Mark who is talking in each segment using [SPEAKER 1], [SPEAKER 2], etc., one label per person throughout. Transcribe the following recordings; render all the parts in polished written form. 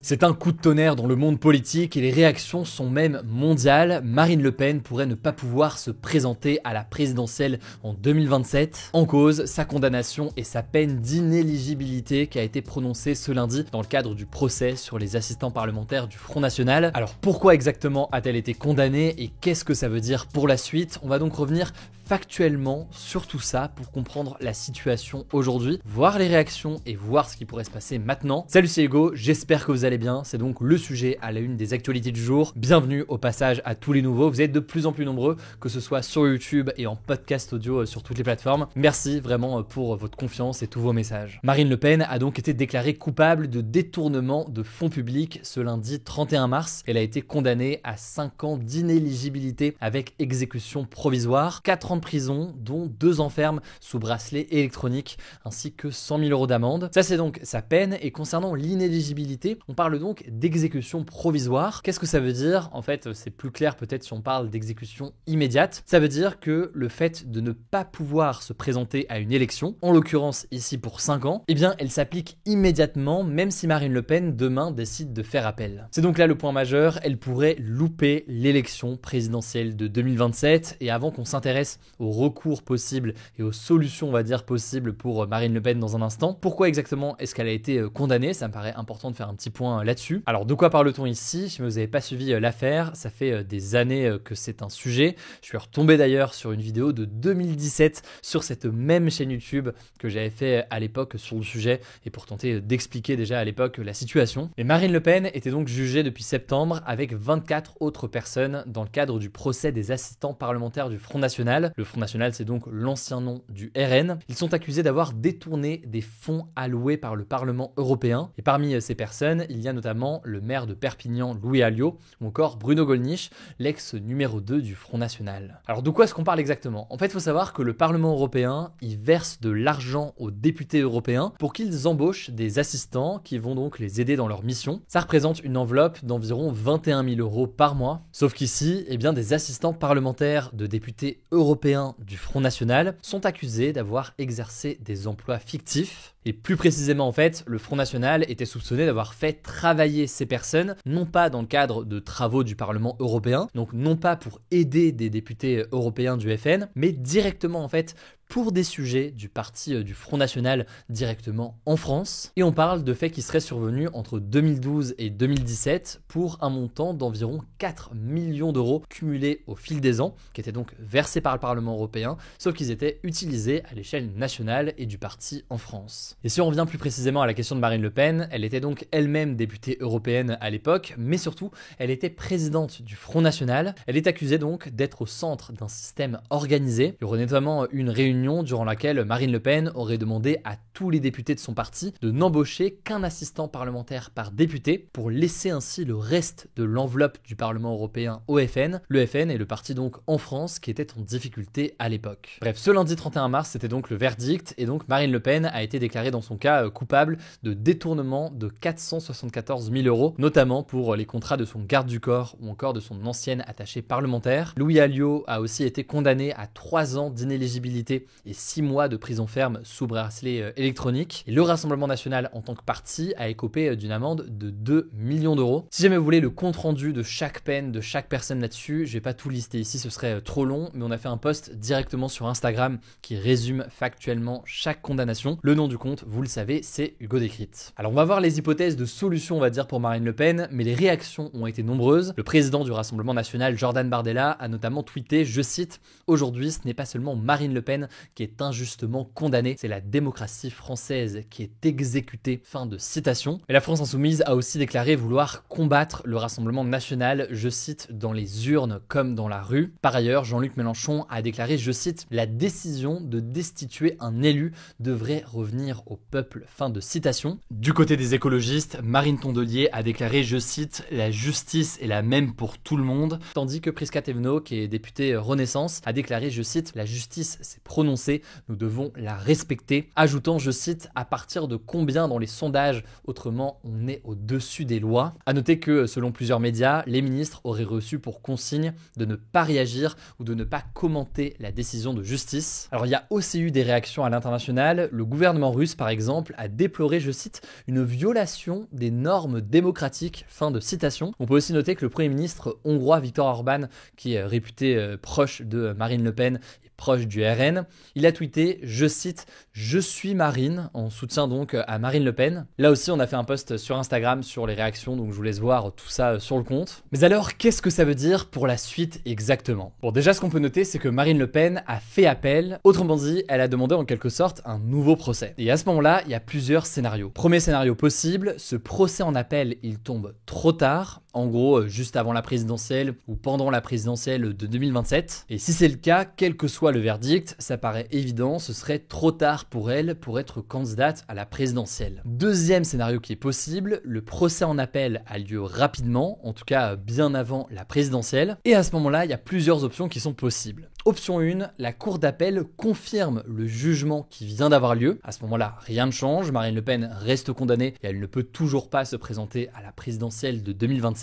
[SPEAKER 1] C'est un coup de tonnerre dans le monde politique et les réactions sont même mondiales. Marine Le Pen pourrait ne pas pouvoir se présenter à la présidentielle en 2027. En cause, sa condamnation et sa peine d'inéligibilité qui a été prononcée ce lundi dans le cadre du procès sur les assistants parlementaires du Front National. Alors pourquoi exactement a-t-elle été condamnée et qu'est-ce que ça veut dire pour la suite? On va donc revenir factuellement sur tout ça pour comprendre la situation aujourd'hui, voir les réactions et voir ce qui pourrait se passer maintenant. Salut, c'est Hugo, j'espère que vous allez bien. C'est donc le sujet à la une des actualités du jour. Bienvenue au passage à tous les nouveaux. Vous êtes de plus en plus nombreux, que ce soit sur YouTube et en podcast audio sur toutes les plateformes. Merci vraiment pour votre confiance et tous vos messages. Marine Le Pen a donc été déclarée coupable de détournement de fonds publics ce lundi 31 mars. Elle a été condamnée à 5 ans d'inéligibilité avec exécution provisoire, 4 ans de prison, dont 2 ans ferme sous bracelet électronique, ainsi que 100 000 € d'amende. Ça, c'est donc sa peine. Et concernant l'inéligibilité, on parle donc d'exécution provisoire. Qu'est-ce que ça veut dire? En fait, c'est plus clair peut-être si on parle d'exécution immédiate. Ça veut dire que le fait de ne pas pouvoir se présenter à une élection, en l'occurrence ici pour 5 ans, eh bien, elle s'applique immédiatement, même si Marine Le Pen demain décide de faire appel. C'est donc là le point majeur, elle pourrait louper l'élection présidentielle de 2027. Et avant qu'on s'intéresse aux recours possibles et aux solutions, on va dire, possibles pour Marine Le Pen dans un instant, pourquoi exactement est-ce qu'elle a été condamnée? Ça me paraît important de faire un petit point là-dessus. Alors, de quoi parle-t-on ici? Si vous n'avez pas suivi l'affaire, ça fait des années que c'est un sujet. Je suis retombé d'ailleurs sur une vidéo de 2017 sur cette même chaîne YouTube que j'avais fait à l'époque sur le sujet et pour tenter d'expliquer déjà à l'époque la situation. Et Marine Le Pen était donc jugée depuis septembre avec 24 autres personnes dans le cadre du procès des assistants parlementaires du Front National. Le Front National, c'est donc l'ancien nom du RN. Ils sont accusés d'avoir détourné des fonds alloués par le Parlement européen. Et parmi ces personnes, il y a notamment le maire de Perpignan, Louis Alliot, ou encore Bruno Gollnisch, l'ex numéro 2 du Front National. Alors de quoi est-ce qu'on parle exactement? En fait, il faut savoir que le Parlement européen, il verse de l'argent aux députés européens pour qu'ils embauchent des assistants qui vont donc les aider dans leur mission. Ça représente une enveloppe d'environ 21 000 € par mois. Sauf qu'ici, eh bien, des assistants parlementaires de députés européens du Front National sont accusés d'avoir exercé des emplois fictifs. Et plus précisément, en fait, le Front National était soupçonné d'avoir fait travailler ces personnes, non pas dans le cadre de travaux du Parlement européen, donc non pas pour aider des députés européens du FN, mais directement, en fait, pour des sujets du parti du Front National directement en France. Et on parle de faits qui seraient survenus entre 2012 et 2017 pour un montant d'environ 4 millions d'euros cumulés au fil des ans, qui étaient donc versés par le Parlement européen, sauf qu'ils étaient utilisés à l'échelle nationale et du parti en France. Et si on revient plus précisément à la question de Marine Le Pen, elle était donc elle-même députée européenne à l'époque, mais surtout, elle était présidente du Front National. Elle est accusée donc d'être au centre d'un système organisé. Il y aurait notamment une réunion durant laquelle Marine Le Pen aurait demandé à tous les députés de son parti de n'embaucher qu'un assistant parlementaire par député pour laisser ainsi le reste de l'enveloppe du Parlement européen au FN. Le FN est le parti donc en France qui était en difficulté à l'époque. Bref, ce lundi 31 mars, c'était donc le verdict et donc Marine Le Pen a été déclarée dans son cas coupable de détournement de 474 000 €, notamment pour les contrats de son garde du corps ou encore de son ancienne attachée parlementaire. Louis Alliot a aussi été condamné à 3 ans d'inéligibilité et 6 mois de prison ferme sous bracelet électronique. Et le Rassemblement National en tant que parti a écopé d'une amende de 2 millions d'euros. Si jamais vous voulez le compte-rendu de chaque peine de chaque personne là-dessus, je vais pas tout lister ici, ce serait trop long, mais on a fait un post directement sur Instagram qui résume factuellement chaque condamnation. Le nom du compte, vous le savez, c'est Hugo Décrypte. Alors on va voir les hypothèses de solution, on va dire, pour Marine Le Pen, mais les réactions ont été nombreuses. Le président du Rassemblement National, Jordan Bardella, a notamment tweeté, je cite, « Aujourd'hui, ce n'est pas seulement Marine Le Pen qui est injustement condamnée, c'est la démocratie française qui est exécutée. » Fin de citation. Et la France Insoumise a aussi déclaré vouloir combattre le Rassemblement National, je cite, dans les urnes comme dans la rue. Par ailleurs, Jean-Luc Mélenchon a déclaré, je cite, la décision de destituer un élu devrait revenir au peuple. Fin de citation. Du côté des écologistes, Marine Tondelier a déclaré, je cite, la justice est la même pour tout le monde, tandis que Prisca Thévenot, qui est députée Renaissance, a déclaré, je cite, la justice s'est prononcée, nous devons la respecter, ajoutant, je cite, à partir de combien dans les sondages, autrement on est au-dessus des lois. À noter que, selon plusieurs médias, les ministres auraient reçu pour consigne de ne pas réagir ou de ne pas commenter la décision de justice. Alors il y a aussi eu des réactions à l'international. Le gouvernement russe Plus, par exemple, a déploré, je cite, une violation des normes démocratiques. Fin de citation. On peut aussi noter que le Premier ministre hongrois Viktor Orban, qui est réputé proche de Marine Le Pen, proche du RN, il a tweeté, je cite, « Je suis Marine », en soutien donc à Marine Le Pen. Là aussi, on a fait un post sur Instagram sur les réactions, donc je vous laisse voir tout ça sur le compte. Mais alors, qu'est-ce que ça veut dire pour la suite exactement? Bon, déjà, ce qu'on peut noter, c'est que Marine Le Pen a fait appel. Autrement dit, elle a demandé en quelque sorte un nouveau procès. Et à ce moment-là, il y a plusieurs scénarios. Premier scénario possible, ce procès en appel, il tombe trop tard. En gros, juste avant la présidentielle ou pendant la présidentielle de 2027. Et si c'est le cas, quel que soit le verdict, ça paraît évident, ce serait trop tard pour elle pour être candidate à la présidentielle. Deuxième scénario qui est possible, le procès en appel a lieu rapidement, en tout cas bien avant la présidentielle. Et à ce moment-là, il y a plusieurs options qui sont possibles. Option 1, la cour d'appel confirme le jugement qui vient d'avoir lieu. À ce moment-là, rien ne change, Marine Le Pen reste condamnée et elle ne peut toujours pas se présenter à la présidentielle de 2027.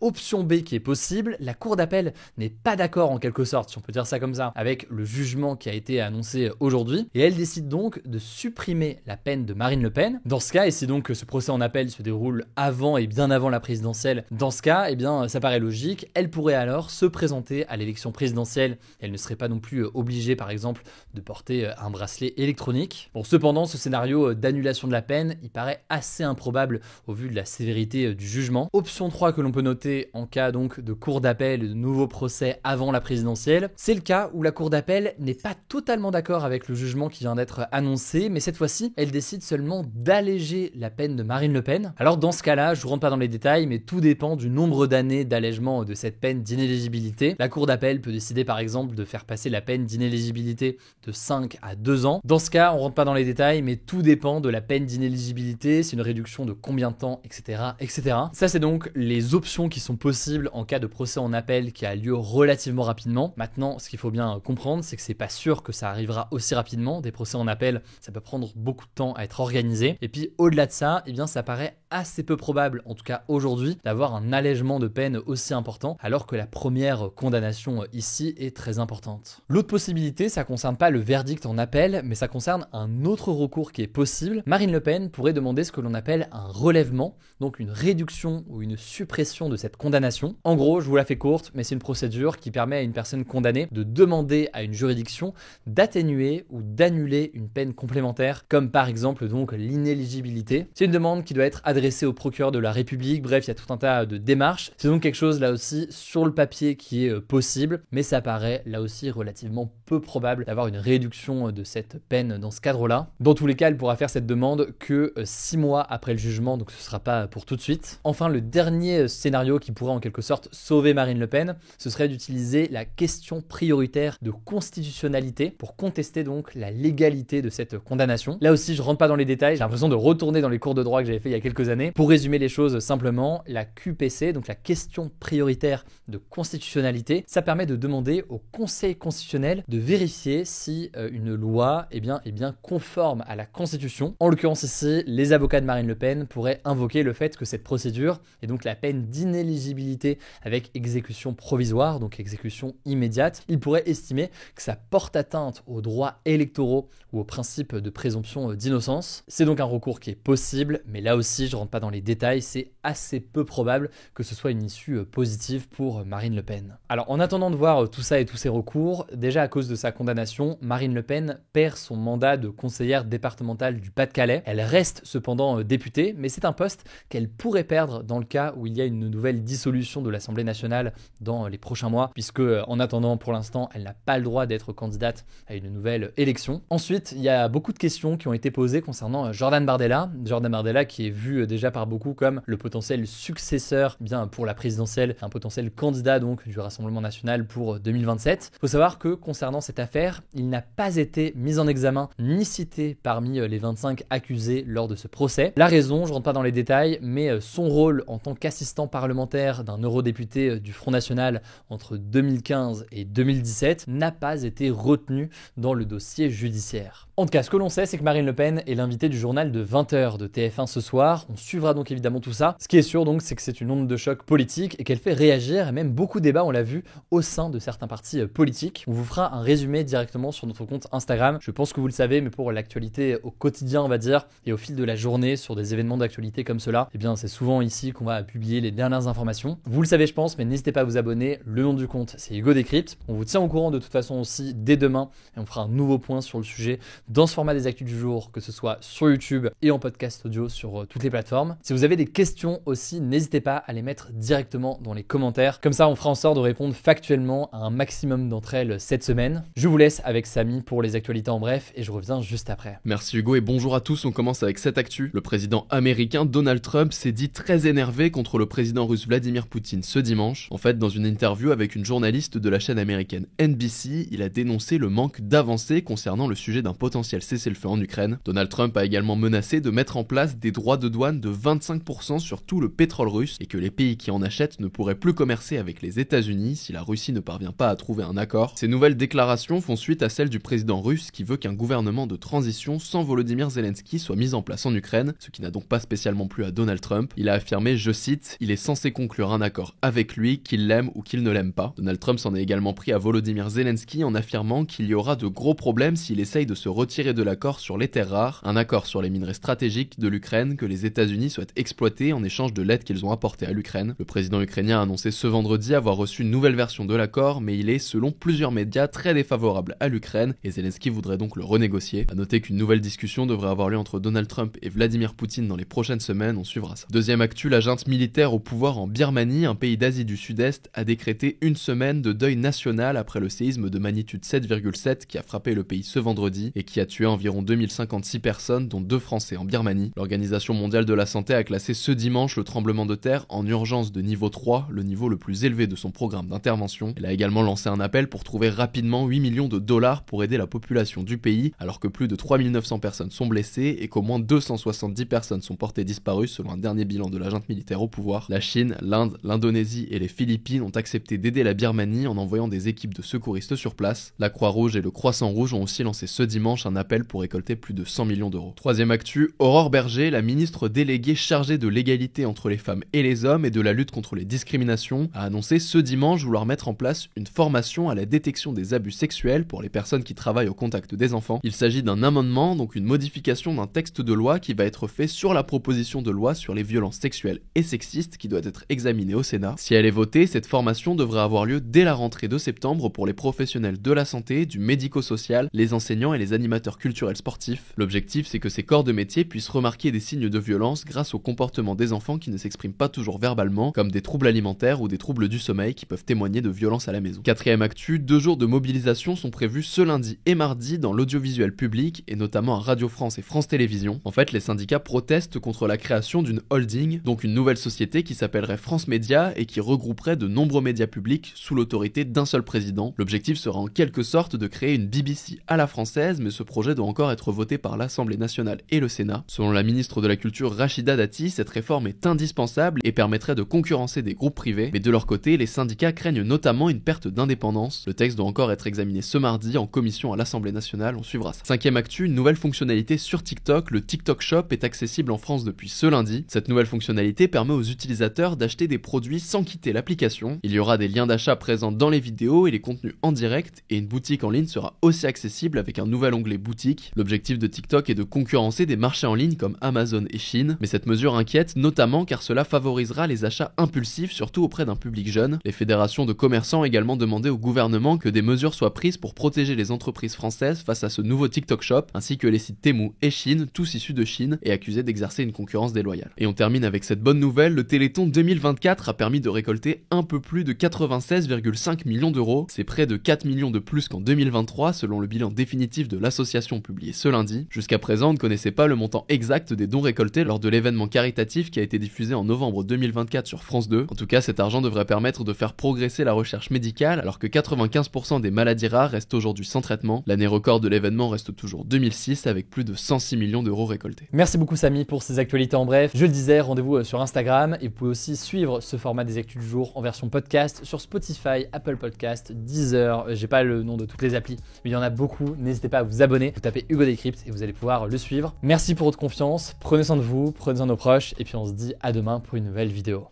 [SPEAKER 1] Option B qui est possible, la cour d'appel n'est pas d'accord en quelque sorte, si on peut dire ça comme ça, avec le jugement qui a été annoncé aujourd'hui et elle décide donc de supprimer la peine de Marine Le Pen. Dans ce cas, et si donc ce procès en appel se déroule avant et bien avant la présidentielle, dans ce cas, eh bien ça paraît logique, elle pourrait alors se présenter à l'élection présidentielle, elle ne serait pas non plus obligée par exemple de porter un bracelet électronique. Bon, cependant, ce scénario d'annulation de la peine, il paraît assez improbable au vu de la sévérité du jugement. Option 3 que l'on peut noter en cas donc de cour d'appel, de nouveau procès avant la présidentielle, c'est le cas où la cour d'appel n'est pas totalement d'accord avec le jugement qui vient d'être annoncé, mais cette fois-ci, elle décide seulement d'alléger la peine de Marine Le Pen. Alors dans ce cas-là, je ne rentre pas dans les détails, mais tout dépend du nombre d'années d'allègement de cette peine d'inéligibilité. La cour d'appel peut décider par exemple de faire passer la peine d'inéligibilité de 5 à 2 ans. Dans ce cas, on rentre pas dans les détails, mais tout dépend de la peine d'inéligibilité, c'est une réduction de combien de temps, etc., etc. Ça, c'est donc les options qui sont possibles en cas de procès en appel qui a lieu relativement rapidement. Maintenant, ce qu'il faut bien comprendre, c'est que c'est pas sûr que ça arrivera aussi rapidement. Des procès en appel, ça peut prendre beaucoup de temps à être organisé. Et puis, au-delà de ça, eh bien, ça paraît assez peu probable, en tout cas aujourd'hui, d'avoir un allègement de peine aussi important, alors que la première condamnation ici est très importante. L'autre possibilité, ça concerne pas le verdict en appel, mais ça concerne un autre recours qui est possible. Marine Le Pen pourrait demander ce que l'on appelle un relèvement, donc une réduction ou une suppression de cette condamnation. En gros, je vous la fais courte, mais c'est une procédure qui permet à une personne condamnée de demander à une juridiction d'atténuer ou d'annuler une peine complémentaire, comme par exemple donc l'inéligibilité. C'est une demande qui doit être adressée au procureur de la République. Bref, il y a tout un tas de démarches. C'est donc quelque chose là aussi sur le papier qui est possible, mais ça paraît là aussi relativement peu probable d'avoir une réduction de cette peine dans ce cadre-là. Dans tous les cas, elle pourra faire cette demande que 6 mois après le jugement, donc ce ne sera pas pour tout de suite. Enfin, le dernier scénario qui pourrait en quelque sorte sauver Marine Le Pen, ce serait d'utiliser la question prioritaire de constitutionnalité pour contester donc la légalité de cette condamnation. Là aussi, je rentre pas dans les détails, j'ai l'impression de retourner dans les cours de droit que j'avais fait il y a quelques années. Pour résumer les choses simplement, la QPC, donc la question prioritaire de constitutionnalité, ça permet de demander au Conseil constitutionnel de vérifier si une loi est bien conforme à la Constitution. En l'occurrence ici, les avocats de Marine Le Pen pourraient invoquer le fait que cette procédure, et donc la peine d'inéligibilité avec exécution provisoire, donc exécution immédiate, ils pourraient estimer que ça porte atteinte aux droits électoraux ou au principe de présomption d'innocence. C'est donc un recours qui est possible, mais là aussi, je rentre pas dans les détails, c'est assez peu probable que ce soit une issue positive pour Marine Le Pen. Alors, en attendant de voir tout ça et tous ces recours, déjà à cause de sa condamnation, Marine Le Pen perd son mandat de conseillère départementale du Pas-de-Calais. Elle reste cependant députée, mais c'est un poste qu'elle pourrait perdre dans le cas où il y a une nouvelle dissolution de l'Assemblée nationale dans les prochains mois, puisque en attendant, pour l'instant, elle n'a pas le droit d'être candidate à une nouvelle élection. Ensuite, il y a beaucoup de questions qui ont été posées concernant Jordan Bardella. Jordan Bardella qui est vu déjà par beaucoup comme le potentiel successeur bien pour la présidentielle, un potentiel candidat donc du Rassemblement national pour 2027. Il faut savoir que concernant cette affaire, il n'a pas été mis en examen ni cité parmi les 25 accusés lors de ce procès. La raison, je ne rentre pas dans les détails, mais son rôle en tant qu'assistant parlementaire d'un eurodéputé du Front National entre 2015 et 2017 n'a pas été retenu dans le dossier judiciaire. En tout cas, ce que l'on sait, c'est que Marine Le Pen est l'invitée du journal de 20h de TF1 ce soir. On suivra donc évidemment tout ça. Ce qui est sûr donc, c'est que c'est une onde de choc politique et qu'elle fait réagir et même beaucoup de débats, on l'a vu, au sein de certains partis politiques. On vous fera un résumé directement sur notre compte Instagram. Je pense que vous le savez, mais pour l'actualité au quotidien, on va dire, et au fil de la journée sur des événements d'actualité comme cela, eh bien c'est souvent ici qu'on va publier les dernières informations. Vous le savez je pense, mais n'hésitez pas à vous abonner. Le nom du compte c'est Hugo Décrypte. On vous tient au courant de toute façon aussi dès demain et on fera un nouveau point sur le sujet dans ce format des actus du jour, que ce soit sur YouTube et en podcast audio sur toutes les plateformes. Si vous avez des questions aussi, n'hésitez pas à les mettre directement dans les commentaires. Comme ça on fera en sorte de répondre factuellement à un maximum d'entre elles cette semaine. Je vous laisse avec Samy pour les actualités en bref et je reviens juste après.
[SPEAKER 2] Merci Hugo et bonjour à tous, on commence avec cette actu. Le président américain Donald Trump s'est dit très énervé contre le président russe Vladimir Poutine ce dimanche. En fait, dans une interview avec une journaliste de la chaîne américaine NBC, il a dénoncé le manque d'avancées concernant le sujet d'un potentiel cessez-le-feu en Ukraine. Donald Trump a également menacé de mettre en place des droits de douane de 25% sur tout le pétrole russe et que les pays qui en achètent ne pourraient plus commercer avec les États-Unis si la Russie ne parvient pas à trouver un accord. Ces nouvelles déclarations font suite à celles du président russe qui veut qu'un gouvernement de transition sans Volodymyr Zelensky soit mis en place en Ukraine, ce qui n'a donc pas spécialement plu à Donald Trump. Il a affirmé, je cite, « Il est censé conclure un accord avec lui, qu'il l'aime ou qu'il ne l'aime pas ». Donald Trump s'en est également pris à Volodymyr Zelensky en affirmant qu'il y aura de gros problèmes s'il essaye de se retirer de l'accord sur les terres rares, un accord sur les minerais stratégiques de l'Ukraine que les États-Unis souhaitent exploiter en échange de l'aide qu'ils ont apportée à l'Ukraine. Le président ukrainien a annoncé ce vendredi avoir reçu une nouvelle version de l'accord, mais il est, selon plusieurs médias, très défavorable à l'Ukraine et Zelensky voudrait donc le renégocier. À noter qu'une nouvelle discussion devrait avoir lieu entre Donald Trump et Vladimir Poutine dans les prochaines semaines, on suivra ça. Deuxième actu, la junte militaire au pouvoir en Birmanie, un pays d'Asie du Sud-Est, a décrété une semaine de deuil national après le séisme de magnitude 7,7 qui a frappé le pays ce vendredi et qui a tué environ 2056 personnes, dont 2 Français en Birmanie. L'Organisation mondiale de la santé a classé ce dimanche le tremblement de terre en urgence de niveau 3, le niveau le plus élevé de son programme d'intervention. Elle a également lancé un appel pour trouver rapidement 8 millions de dollars pour aider la population du pays, alors que plus de 3900 personnes sont blessées et qu'au moins 270 personnes sont portées disparues selon un dernier bilan de la junte militaire au pouvoir. La Chine, l'Inde, l'Indonésie et les Philippines ont accepté d'aider la Birmanie en envoyant des équipes de secouristes sur place. La Croix-Rouge et le Croissant-Rouge ont aussi lancé ce dimanche un appel pour récolter plus de 100 millions d'euros. Troisième actu, Aurore Berger, la ministre déléguée chargée de l'égalité entre les femmes et les hommes et de la lutte contre les discriminations, a annoncé ce dimanche vouloir mettre en place une formation à la détection des abus sexuels pour les personnes qui travaillent au contact des enfants. Il s'agit d'un amendement, donc une modification d'un texte de loi qui va être fait sur la proposition de loi sur les violences sexuelles et sexistes qui doit être examinée au Sénat. Si elle est votée, cette formation devrait avoir lieu dès la rentrée de septembre pour les professionnels de la santé, du médico-social, les enseignants et les animateurs culturels sportifs. L'objectif, c'est que ces corps de métier puissent remarquer des signes de violence grâce au comportement des enfants qui ne s'expriment pas toujours verbalement, comme des troubles alimentaires ou des troubles du sommeil qui peuvent témoigner de violences à la maison. Quatrième actu, 2 jours de mobilisation sont prévus ce lundi et mardi dans l'audiovisuel public et notamment à Radio France et France Télévisions. En fait, les syndicats protestent contre la création d'une holding, donc une nouvelle société qui s'appellerait France Média et qui regrouperait de nombreux médias publics sous l'autorité d'un seul président. L'objectif sera en quelque sorte de créer une BBC à la française, mais ce projet doit encore être voté par l'Assemblée nationale et le Sénat. Selon la ministre de la Culture Rachida Dati, cette réforme est indispensable et permettrait de concurrencer des groupes privés, mais de leur côté, les syndicats craignent notamment une perte d'indépendance. Le texte doit encore être examiné ce mardi en commission à l'Assemblée nationale, on suivra ça. Cinquième actu, une nouvelle fonctionnalité sur TikTok, le TikTok Shop est accessible en France depuis ce lundi. Cette nouvelle fonctionnalité permet aux utilisateurs d'acheter des produits sans quitter l'application. Il y aura des liens d'achat présents dans les vidéos et les contenus en direct, et une boutique en ligne sera aussi accessible avec un nouvel onglet boutique. L'objectif de TikTok est de concurrencer des marchés en ligne comme Amazon et Chine, mais cette mesure inquiète notamment car cela favorisera les achats impulsifs, surtout auprès d'un public jeune. Les fédérations de commerçants ont également demandé au gouvernement que des mesures soient prises pour protéger les entreprises françaises face à ce nouveau TikTok Shop, ainsi que les sites Temu et Chine, tous issus de Chine et accusés d'exercer une concurrence déloyale. Et on termine avec cette bonne nouvelle, le Téléthon 2024 a permis de récolter un peu plus de 96,5 millions d'euros. C'est près de 4 millions de plus qu'en 2023 selon le bilan définitif de l'association publié ce lundi. Jusqu'à présent, on ne connaissait pas le montant exact des dons récoltés lors de l'événement caritatif qui a été diffusé en novembre 2024 sur France 2. En tout cas, cet argent devrait permettre de faire progresser la recherche médicale alors que 95% des maladies rares restent aujourd'hui sans traitement. L'année record de l'événement reste toujours 2006 avec plus de 106 millions d'euros récoltés.
[SPEAKER 1] Merci beaucoup Samy pour ces actualités en bref. Je le disais, rendez-vous sur Instagram et vous pouvez aussi suivre ce format des actus du jour en version podcast sur Spotify, Apple Podcast, Deezer. J'ai pas le nom de toutes les applis, mais il y en a beaucoup. N'hésitez pas à vous vous abonner, vous tapez Hugo Décrypte et vous allez pouvoir le suivre. Merci pour votre confiance, prenez soin de vous, prenez soin de nos proches et puis on se dit à demain pour une nouvelle vidéo.